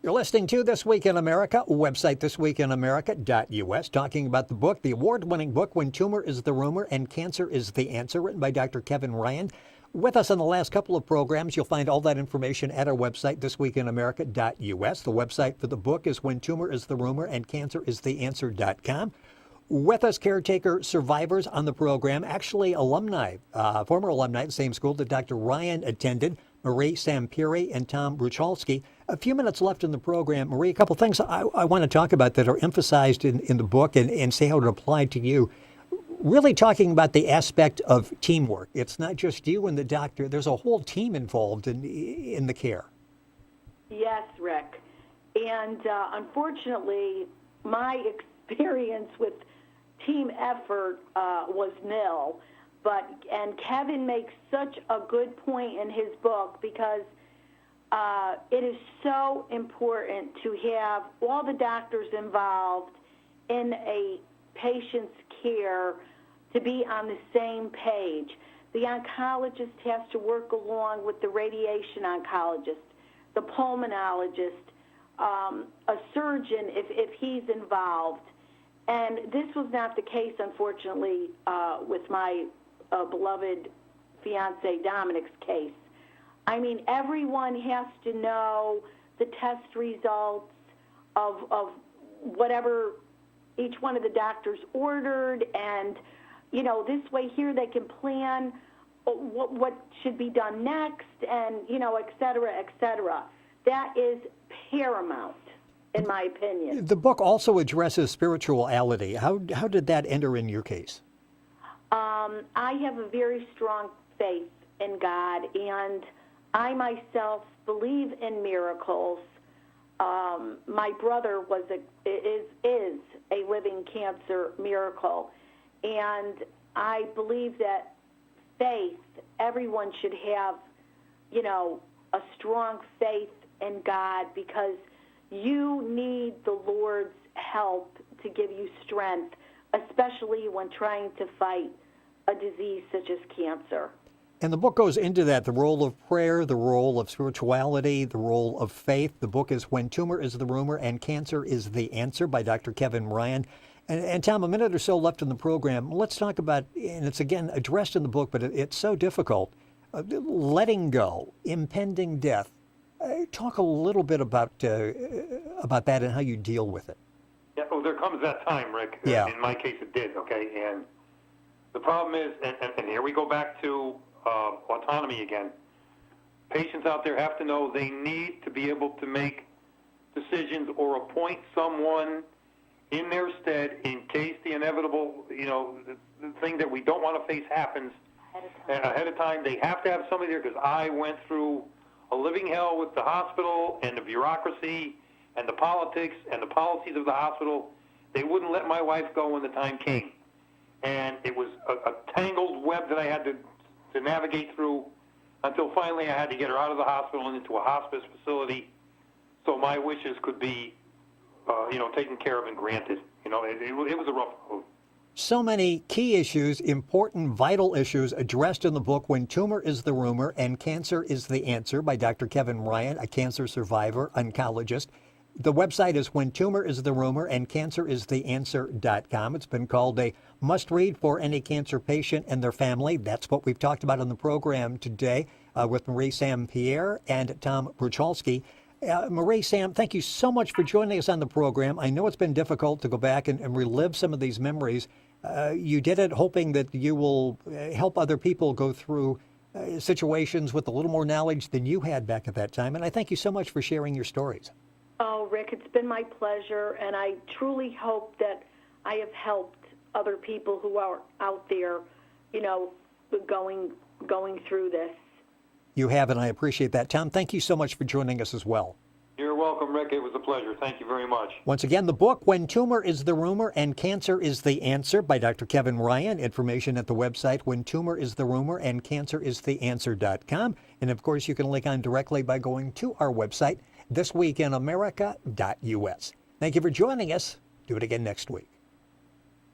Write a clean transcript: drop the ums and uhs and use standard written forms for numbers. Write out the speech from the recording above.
You're listening to This Week in America, website thisweekinamerica.us, talking about the book, the award-winning book, When Tumor is the Rumor and Cancer is the Answer, written by Dr. Kevin Ryan. With us on the last couple of programs, you'll find all that information at our website, thisweekinamerica.us. The website for the book is When Tumor is the Rumor and Cancer is the Answer.com. With us, caretaker survivors on the program, actually alumni, former alumni at the same school that Dr. Ryan attended, Marie Sampieri and Tom Bruchalski. A few minutes left in the program. Marie, a couple things I want to talk about that are emphasized in the book and say how it applied to you. Really talking about the aspect of teamwork. It's not just you and the doctor. There's a whole team involved in the care. Yes, Rick. And unfortunately, my experience with team effort was nil. And Kevin makes such a good point in his book because it is so important to have all the doctors involved in a patient's care to be on the same page. The oncologist has to work along with the radiation oncologist, the pulmonologist, a surgeon if he's involved. And this was not the case, unfortunately, with my beloved fiance Dominic's case. I mean, everyone has to know the test results of whatever each one of the doctors ordered, and this way here they can plan what should be done next, and et cetera, et cetera. That is paramount, in my opinion. The book also addresses spirituality. How did that enter in your case? I have a very strong faith in God, and I myself believe in miracles. My brother is a living cancer miracle, and I believe that faith, everyone should have, a strong faith in God, because you need the Lord's help to give you strength, especially when trying to fight a disease such as cancer. And the book goes into that, the role of prayer, the role of spirituality, the role of faith. The book is When Tumor is the Rumor and Cancer is the Answer by Dr. Kevin Ryan. And Tom, a minute or so left in the program. Let's talk about, and it's again addressed in the book, but it's so difficult, letting go, impending death. Talk a little bit about that and how you deal with it. Yeah, well, there comes that time, Rick. Yeah. In my case, it did, okay? And the problem is, and here we go back to autonomy again. Patients out there have to know they need to be able to make decisions or appoint someone in their stead in case the inevitable, the thing that we don't want to face happens ahead of time. They have to have somebody there, because I went through a living hell with the hospital and the bureaucracy and the politics and the policies of the hospital. They wouldn't let my wife go when the time came. And it was a tangled web that I had to navigate through until finally I had to get her out of the hospital and into a hospice facility so my wishes could be, taken care of and granted. It was a rough road. So many key issues, important, vital issues addressed in the book, When Tumor is the Rumor and Cancer is the Answer by Dr. Kevin Ryan, a cancer survivor, oncologist. The website is When Tumor is the Rumor and Cancer is the Answer.com. It's been called a must-read for any cancer patient and their family. That's what we've talked about on the program today with Marie Sampieri and Tom Bruchalski. Marie, Sam, thank you so much for joining us on the program. I know it's been difficult to go back and relive some of these memories. You did it hoping that you will help other people go through situations with a little more knowledge than you had back at that time. And I thank you so much for sharing your stories. Oh, Rick, it's been my pleasure, and I truly hope that I have helped other people who are out there, going through this. You have, and I appreciate that. Tom, thank you so much for joining us as well. You're welcome, Rick. It was a pleasure. Thank you very much. Once again, the book, When Tumor is the Rumor and Cancer is the Answer by Dr. Kevin Ryan. Information at the website, When Tumor is the Rumor and Cancer is the Answer.com. And of course, you can link on directly by going to our website, thisweekinamerica.us. Thank you for joining us. Do it again next week.